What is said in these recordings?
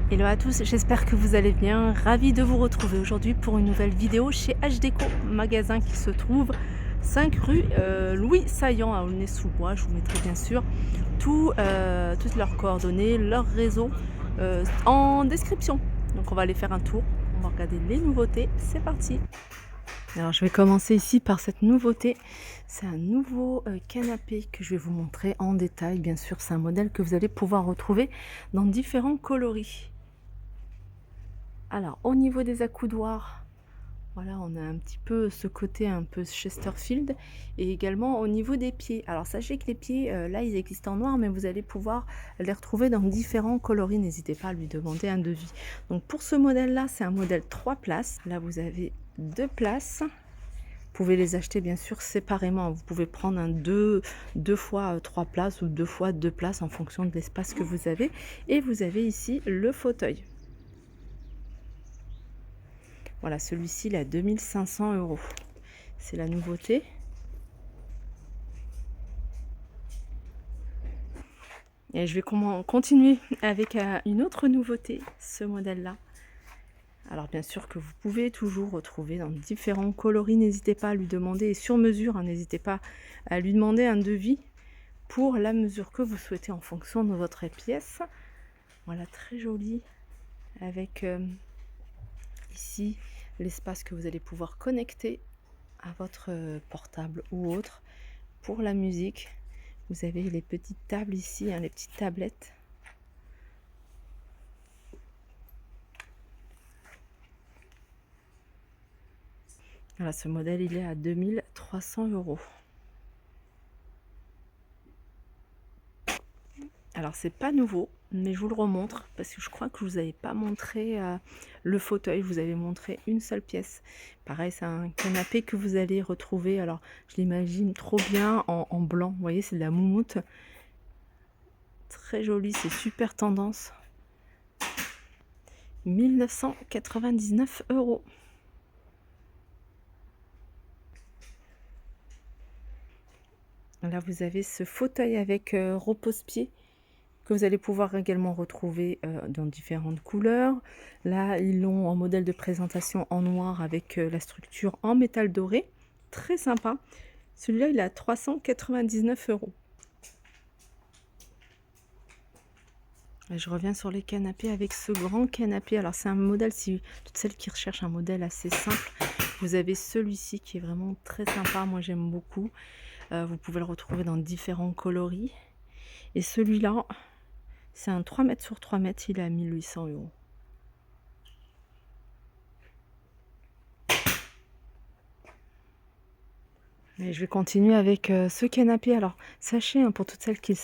Hello à tous, j'espère que vous allez bien. Ravi de vous retrouver aujourd'hui pour une nouvelle vidéo chez H-Déco, magasin qui se trouve 5 rue Louis Saillant à Aulnay-sous-Bois. Je vous mettrai bien sûr toutes leurs coordonnées, leur réseau en description. Donc on va aller faire un tour, on va regarder les nouveautés. C'est parti. Alors je vais commencer ici par cette nouveauté. C'est un nouveau canapé que je vais vous montrer en détail. Bien sûr, c'est un modèle que vous allez pouvoir retrouver dans différents coloris. Alors, au niveau des accoudoirs, voilà, on a un petit peu ce côté un peu Chesterfield et également au niveau des pieds. Alors, sachez que les pieds, là, ils existent en noir, mais vous allez pouvoir les retrouver dans différents coloris. N'hésitez pas à lui demander un devis. Donc, pour ce modèle-là, c'est un modèle 3 places. Là, vous avez 2 places. Vous pouvez les acheter bien sûr séparément. Vous pouvez prendre un 2 fois 3 places ou 2 fois 2 places en fonction de l'espace que vous avez. Et vous avez ici le fauteuil. Voilà, celui-ci, il est à 2 500 €. C'est la nouveauté. Et je vais continuer avec une autre nouveauté, ce modèle-là. Alors bien sûr que vous pouvez toujours retrouver dans différents coloris. N'hésitez pas à lui demander, et sur mesure, hein, n'hésitez pas à lui demander un devis pour la mesure que vous souhaitez en fonction de votre pièce. Voilà, très joli, avec ici l'espace que vous allez pouvoir connecter à votre portable ou autre. Pour la musique, vous avez les petites tables ici, hein, les petites tablettes. Voilà, ce modèle, il est à 2 300 €. Alors, c'est pas nouveau, mais je vous le remontre parce que je crois que je vous avais pas montré le fauteuil. Je vous avais montré une seule pièce. Pareil, c'est un canapé que vous allez retrouver. Alors, je l'imagine trop bien en blanc. Vous voyez, c'est de la moumoute. Très joli, c'est super tendance. 1999 €. Là, vous avez ce fauteuil avec repose-pied que vous allez pouvoir également retrouver dans différentes couleurs. Là, ils l'ont en modèle de présentation en noir avec la structure en métal doré. Très sympa. Celui-là, il est à 399 €. Et je reviens sur les canapés avec ce grand canapé. Alors, c'est un modèle, si toutes celles qui recherchent un modèle assez simple, vous avez celui-ci qui est vraiment très sympa. Moi, j'aime beaucoup. Vous pouvez le retrouver dans différents coloris. Et celui-là, c'est un 3 mètres sur 3 mètres, il est à 1800 €. Et je vais continuer avec ce canapé. Alors, sachez, hein, pour toutes celles qui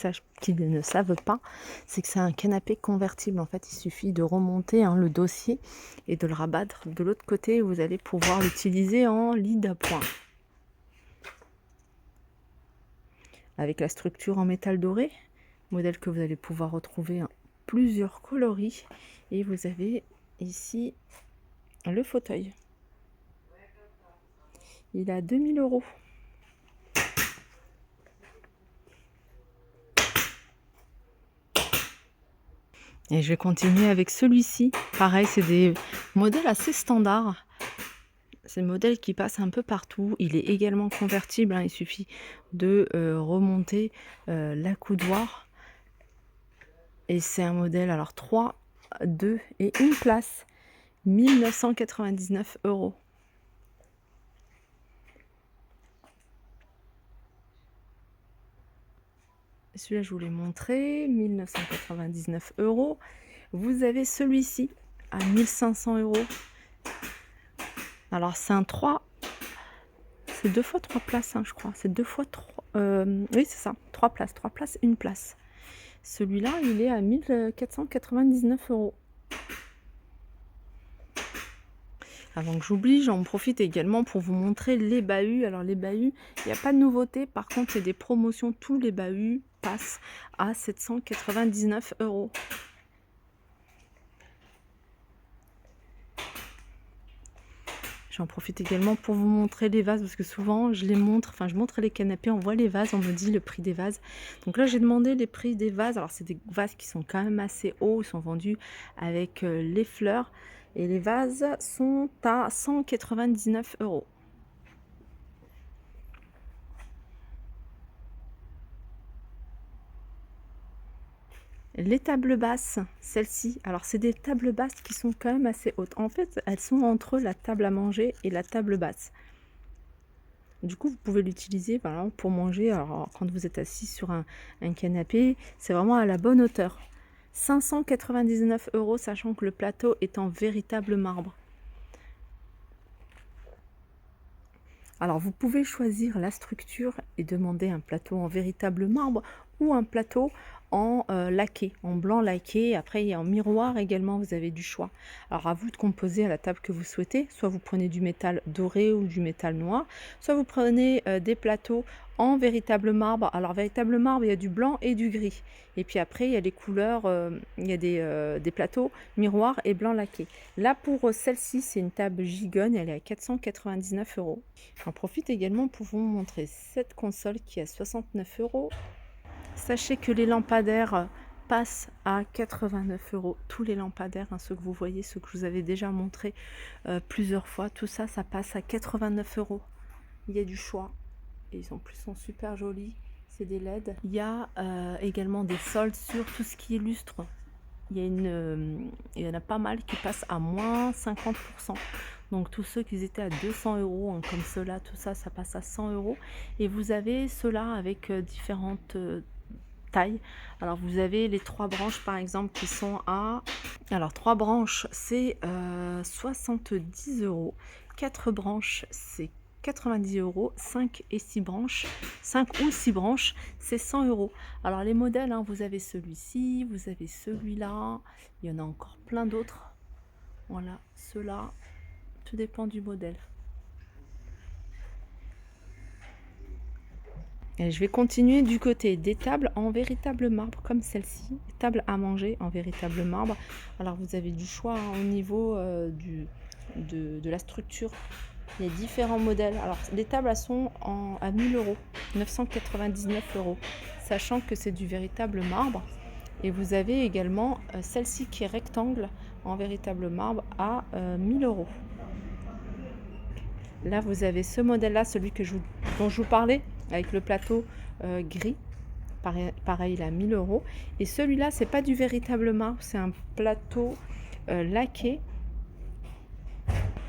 ne savent pas, c'est que c'est un canapé convertible. En fait, il suffit de remonter, hein, le dossier et de le rabattre de l'autre côté. Vous allez pouvoir l'utiliser en lit d'appoint. Avec la structure en métal doré, modèle que vous allez pouvoir retrouver en plusieurs coloris. Et vous avez ici le fauteuil. Il est à 2000 €. Et je vais continuer avec celui-ci. Pareil, c'est des modèles assez standards. C'est le modèle qui passe un peu partout. Il est également convertible, hein. Il suffit de remonter l'accoudoir. Et c'est un modèle, alors 3, 2 et 1 place. 1999 €. Celui-là, je vous l'ai montré, 1999 €. Vous avez celui-ci à 1500 €. Alors, c'est un 3, c'est 2 fois 3 places, hein, je crois. C'est 2 fois 3, oui, c'est ça, 3 places, 1 place. Celui-là, il est à 1499 €. Avant que j'oublie, j'en profite également pour vous montrer les bahuts. Alors les bahuts, il n'y a pas de nouveauté. Par contre, il y a des promotions. Tous les bahuts passent à 799 €. J'en profite également pour vous montrer les vases parce que souvent je les montre, enfin je montre les canapés, on voit les vases, on me dit le prix des vases. Donc là j'ai demandé les prix des vases. Alors c'est des vases qui sont quand même assez hauts, ils sont vendus avec les fleurs et les vases sont à 199 €. Les tables basses, celles-ci, alors c'est des tables basses qui sont quand même assez hautes. En fait, elles sont entre la table à manger et la table basse. Du coup, vous pouvez l'utiliser par exemple, pour manger. Alors, quand vous êtes assis sur un canapé, c'est vraiment à la bonne hauteur. 599 €, sachant que le plateau est en véritable marbre. Alors, vous pouvez choisir la structure et demander un plateau en véritable marbre ou un plateau en laqué, en blanc laqué. Après, il y a en miroir également, vous avez du choix. Alors, à vous de composer à la table que vous souhaitez. Soit vous prenez du métal doré ou du métal noir, soit vous prenez des plateaux en véritable marbre. Alors, véritable marbre, il y a du blanc et du gris. Et puis après, il y a les couleurs, il y a des plateaux miroir et blanc laqué. Là, pour celle-ci, c'est une table gigogne, elle est à 499 €. J'en profite également pour vous montrer cette console qui est à 69 €. Sachez que les lampadaires passent à 89 €. Tous les lampadaires, hein, ceux que vous voyez, ceux que je vous avais déjà montré plusieurs fois, tout ça, ça passe à 89 €. Il y a du choix. Et en plus, sont super jolis. C'est des LED. Il y a également des soldes sur tout ce qui est lustre. Il y en a pas mal qui passent à moins 50%. Donc tous ceux qui étaient à 200 €, hein, comme ceux-là, tout ça, ça passe à 100 €. Et vous avez ceux-là avec différentes tailles. Alors vous avez les 3 branches par exemple qui sont à... Alors 3 branches c'est 70 €. 4 branches c'est 90 €. 5 et 6 branches, 5 ou 6 branches, c'est 100 €. Alors les modèles, hein, vous avez celui-ci, vous avez celui-là, il y en a encore plein d'autres. Voilà, ceux-là, tout dépend du modèle. Et je vais continuer du côté des tables en véritable marbre comme celle-ci, table à manger en véritable marbre. Alors vous avez du choix, hein, au niveau de la structure. Il y a différents modèles. Alors les tables elles sont à 1000 €, 999 €, sachant que c'est du véritable marbre. Et vous avez également celle-ci qui est rectangle en véritable marbre à 1000 €. Là vous avez ce modèle-là, celui dont je vous parlais, avec le plateau gris. Pareil, il est à 1000 €. Et celui-là, c'est pas du véritable marbre, c'est un plateau laqué.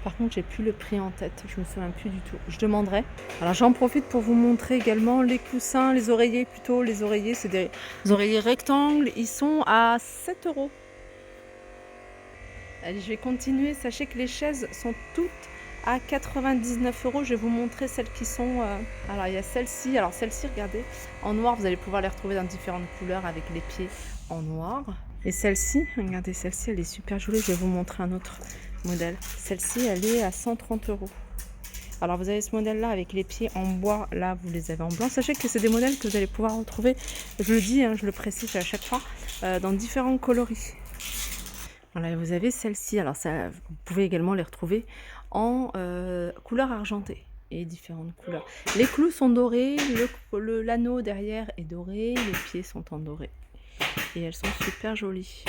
Par contre, j'ai plus le prix en tête, je me souviens plus du tout. Je demanderai. Alors j'en profite pour vous montrer également les coussins, les oreillers plutôt. Les oreillers, c'est des oreillers rectangles, ils sont à 7 €. Allez, je vais continuer. Sachez que les chaises sont toutes à 99 €. Je vais vous montrer celles qui sont... Alors il y a celle-ci. Alors celle-ci, regardez, en noir, vous allez pouvoir les retrouver dans différentes couleurs avec les pieds en noir. Et celle-ci, regardez, celle-ci, elle est super jolie. Je vais vous montrer un autre modèle. Celle-ci, elle est à 130 €. Alors vous avez ce modèle-là avec les pieds en bois. Là, vous les avez en blanc. Sachez que c'est des modèles que vous allez pouvoir retrouver, je le dis, hein, je le précise à chaque fois, dans différents coloris. Voilà, vous avez celle-ci. Alors ça, vous pouvez également les retrouver en couleur argentée et différentes couleurs. Les clous sont dorés, l'anneau derrière est doré, les pieds sont en doré. Et elles sont super jolies.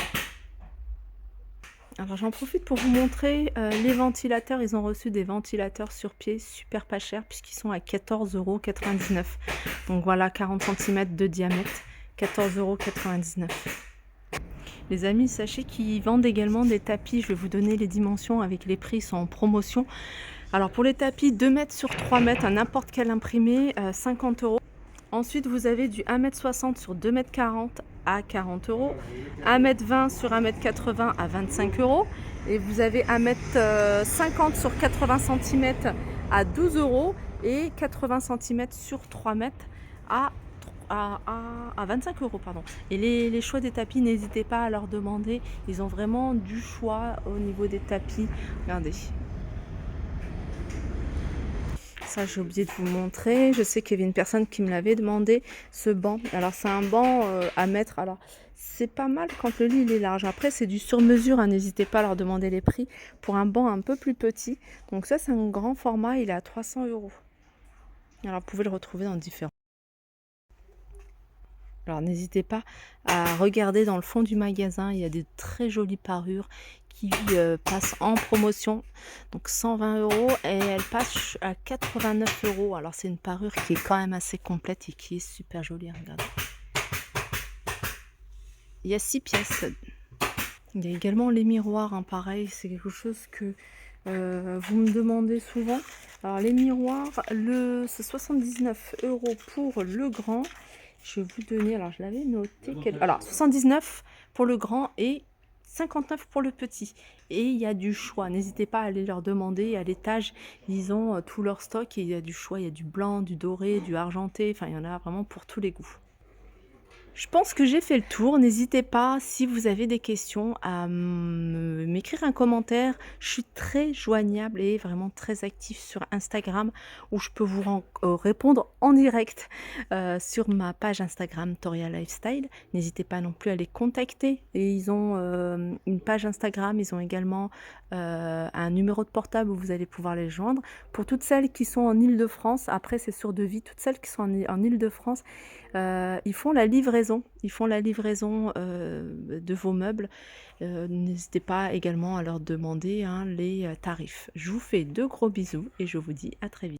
Alors j'en profite pour vous montrer les ventilateurs. Ils ont reçu des ventilateurs sur pied super pas chers puisqu'ils sont à 14,99 €. Donc voilà, 40 cm de diamètre, 14,99 €. Les amis, sachez qu'ils vendent également des tapis. Je vais vous donner les dimensions avec les prix, ils sont en promotion. Alors pour les tapis 2 mètres sur 3 mètres, à n'importe quel imprimé, 50 €. Ensuite, vous avez du 1,60 m sur 2,40 m à 40 €, 1,20 m sur 1,80 m à 25 €, et vous avez 1,50 m sur 80 cm à 12 € et 80 cm sur 3 mètres à 25 €, pardon. Et les choix des tapis, n'hésitez pas à leur demander, ils ont vraiment du choix au niveau des tapis. Regardez. Ça, j'ai oublié de vous montrer. Je sais qu'il y avait une personne qui me l'avait demandé, ce banc. Alors c'est un banc à mettre. Alors C'est pas mal quand le lit il est large. Après, c'est du sur-mesure, hein, n'hésitez pas à leur demander les prix pour un banc un peu plus petit. Donc ça, c'est un grand format, il est à 300 €. Alors, vous pouvez le retrouver dans différents. Alors, n'hésitez pas à regarder dans le fond du magasin, il y a des très jolies parures qui passent en promotion. Donc 120 € et elle passe à 89 €. Alors, c'est une parure qui est quand même assez complète et qui est super jolie, regardez. Il y a 6 pièces. Il y a également les miroirs, hein, pareil, c'est quelque chose que vous me demandez souvent. Alors les miroirs, c'est 79 € pour le grand. Je vais vous donner, alors je l'avais noté, alors 79 pour le grand et 59 pour le petit. Et il y a du choix, n'hésitez pas à aller leur demander, à l'étage, ils ont tout leur stock et il y a du choix, il y a du blanc, du doré, du argenté, enfin il y en a vraiment pour tous les goûts. Je pense que j'ai fait le tour. N'hésitez pas, si vous avez des questions, à m'écrire un commentaire. Je suis très joignable et vraiment très active sur Instagram où je peux vous répondre en direct sur ma page Instagram Toria Lifestyle. N'hésitez pas non plus à les contacter. Et ils ont une page Instagram, ils ont également un numéro de portable où vous allez pouvoir les joindre. Pour toutes celles qui sont en Île-de-France, après c'est sur devis, toutes celles qui sont en Île-de-France, ils font la livraison, de vos meubles. N'hésitez pas également à leur demander, hein, les tarifs. Je vous fais de gros bisous et je vous dis à très vite.